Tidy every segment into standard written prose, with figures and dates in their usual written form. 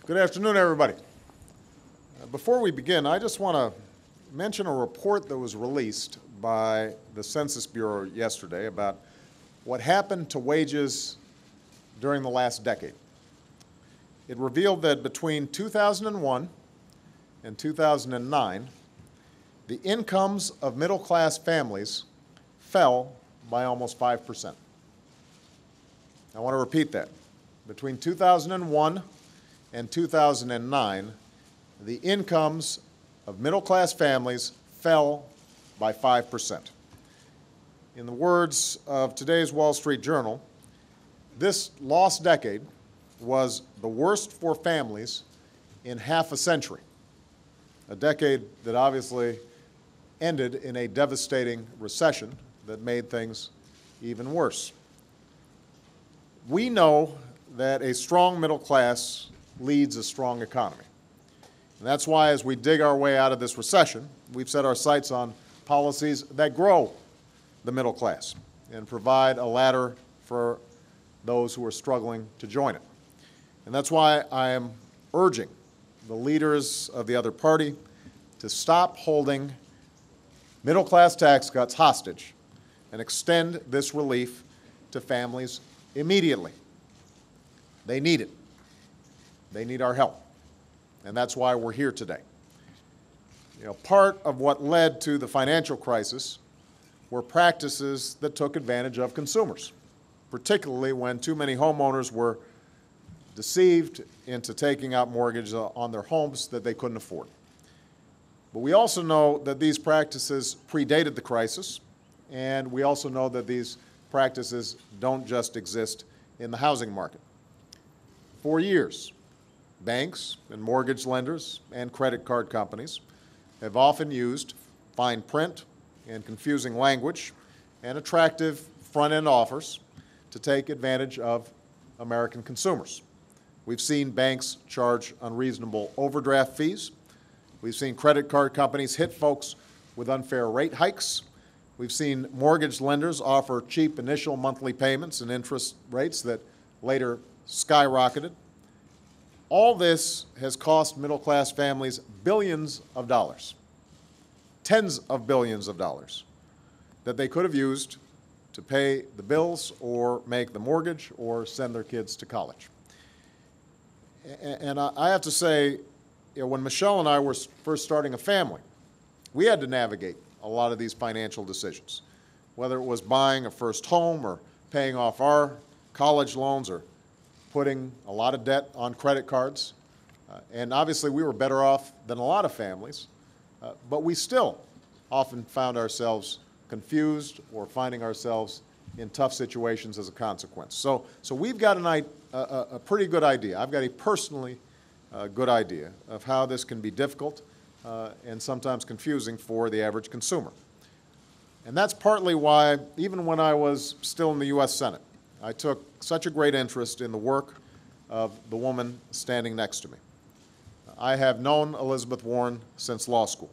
Good afternoon, everybody. Before we begin, I just want to mention a report that was released by the Census Bureau yesterday about what happened to wages during the last decade. It revealed that between 2001 and 2009, the incomes of middle-class families fell by almost 5%. I want to repeat that. Between 2001 and 2009, the incomes of middle-class families fell by 5%. In the words of today's Wall Street Journal, this lost decade was the worst for families in half a century, a decade that obviously ended in a devastating recession that made things even worse. We know that a strong middle class leads a strong economy. And that's why, as we dig our way out of this recession, we've set our sights on policies that grow the middle class and provide a ladder for those who are struggling to join it. And that's why I am urging the leaders of the other party to stop holding middle-class tax cuts hostage and extend this relief to families immediately. They need it. They need our help. And that's why we're here today. Part of what led to the financial crisis were practices that took advantage of consumers, particularly when too many homeowners were deceived into taking out mortgages on their homes that they couldn't afford. But we also know that these practices predated the crisis, and we also know that these practices don't just exist in the housing market. For years, banks and mortgage lenders and credit card companies have often used fine print and confusing language and attractive front-end offers to take advantage of American consumers. We've seen banks charge unreasonable overdraft fees. We've seen credit card companies hit folks with unfair rate hikes. We've seen mortgage lenders offer cheap initial monthly payments and interest rates that later skyrocketed. All this has cost middle-class families billions of dollars, tens of billions of dollars, that they could have used to pay the bills or make the mortgage or send their kids to college. And I have to say, when Michelle and I were first starting a family, we had to navigate a lot of these financial decisions, whether it was buying a first home or paying off our college loans or putting a lot of debt on credit cards. And obviously we were better off than a lot of families, but we still often found ourselves confused or finding ourselves in tough situations as a consequence. So we've got a pretty good idea. I've got a personally good idea of how this can be difficult and sometimes confusing for the average consumer. And that's partly why, even when I was still in the U.S. Senate, I took such a great interest in the work of the woman standing next to me. I have known Elizabeth Warren since law school.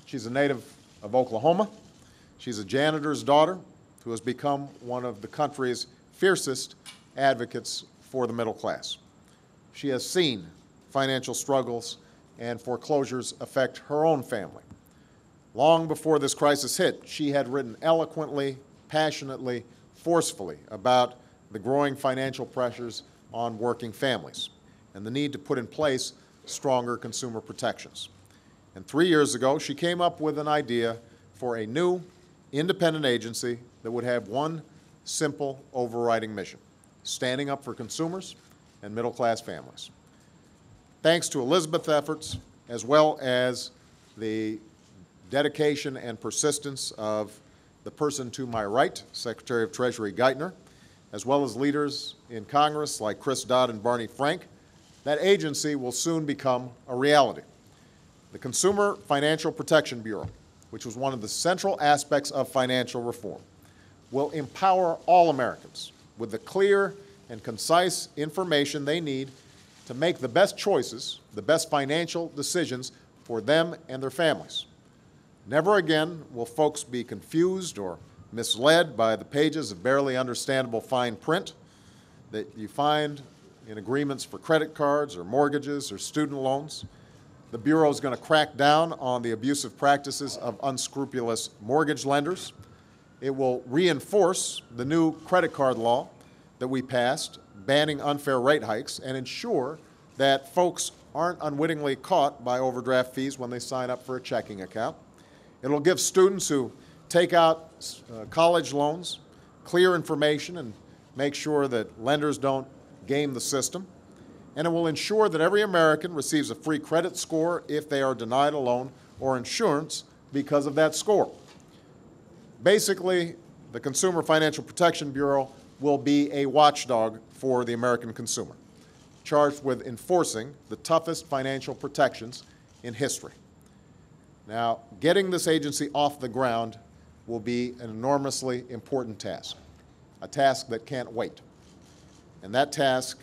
She's a native of Oklahoma. She's a janitor's daughter who has become one of the country's fiercest advocates for the middle class. She has seen financial struggles and foreclosures affect her own family. Long before this crisis hit, she had written eloquently, passionately, forcefully about the growing financial pressures on working families and the need to put in place stronger consumer protections. And 3 years ago, she came up with an idea for a new independent agency that would have one simple overriding mission: standing up for consumers and middle-class families. Thanks to Elizabeth's efforts, as well as the dedication and persistence of the person to my right, Secretary of Treasury Geithner, as well as leaders in Congress like Chris Dodd and Barney Frank, that agency will soon become a reality. The Consumer Financial Protection Bureau, which was one of the central aspects of financial reform, will empower all Americans with the clear and concise information they need to make the best choices, the best financial decisions for them and their families. Never again will folks be confused or misled by the pages of barely understandable fine print that you find in agreements for credit cards or mortgages or student loans. The Bureau is going to crack down on the abusive practices of unscrupulous mortgage lenders. It will reinforce the new credit card law that we passed, banning unfair rate hikes, and ensure that folks aren't unwittingly caught by overdraft fees when they sign up for a checking account. It'll give students who take out college loans clear information and make sure that lenders don't game the system. And it will ensure that every American receives a free credit score if they are denied a loan or insurance because of that score. Basically, the Consumer Financial Protection Bureau will be a watchdog for the American consumer, charged with enforcing the toughest financial protections in history. Now, getting this agency off the ground will be an enormously important task, a task that can't wait. And that task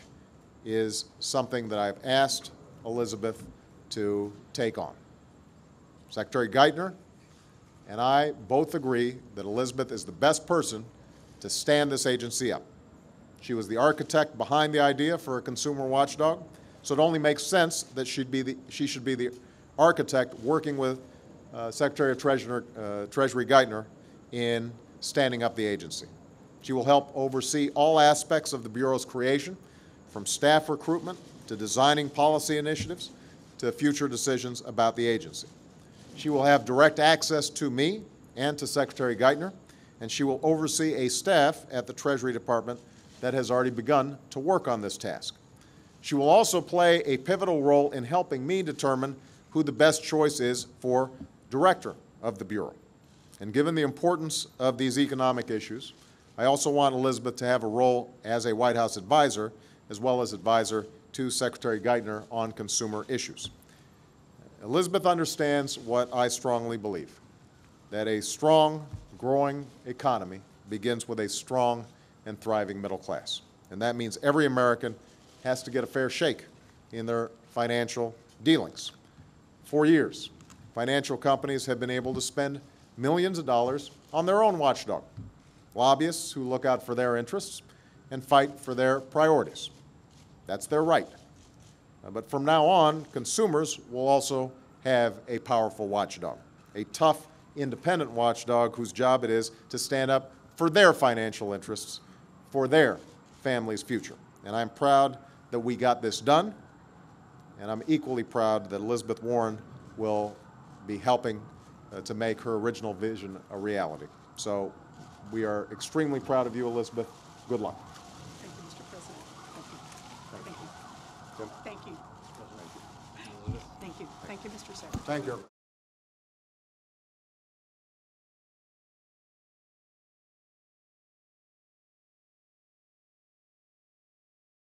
is something that I've asked Elizabeth to take on. Secretary Geithner and I both agree that Elizabeth is the best person to stand this agency up. She was the architect behind the idea for a consumer watchdog, so it only makes sense that she should be the architect working with Secretary of Treasury Geithner in standing up the agency. She will help oversee all aspects of the Bureau's creation, from staff recruitment to designing policy initiatives to future decisions about the agency. She will have direct access to me and to Secretary Geithner, and she will oversee a staff at the Treasury Department that has already begun to work on this task. She will also play a pivotal role in helping me determine who the best choice is for director of the Bureau. And given the importance of these economic issues, I also want Elizabeth to have a role as a White House advisor, as well as advisor to Secretary Geithner on consumer issues. Elizabeth understands what I strongly believe, that a strong, growing economy begins with a strong and thriving middle class. And that means every American has to get a fair shake in their financial dealings. For years, financial companies have been able to spend millions of dollars on their own watchdog, lobbyists who look out for their interests and fight for their priorities. That's their right. But from now on, consumers will also have a powerful watchdog, a tough, independent watchdog whose job it is to stand up for their financial interests, for their family's future. And I'm proud that we got this done, and I'm equally proud that Elizabeth Warren will be helping to make her original vision a reality. So we are extremely proud of you, Elizabeth. Good luck. Thank you, Mr. President. Thank you. Thank you. Tim? Thank you. Thank you. Thank you, Mr. Secretary. Thank you.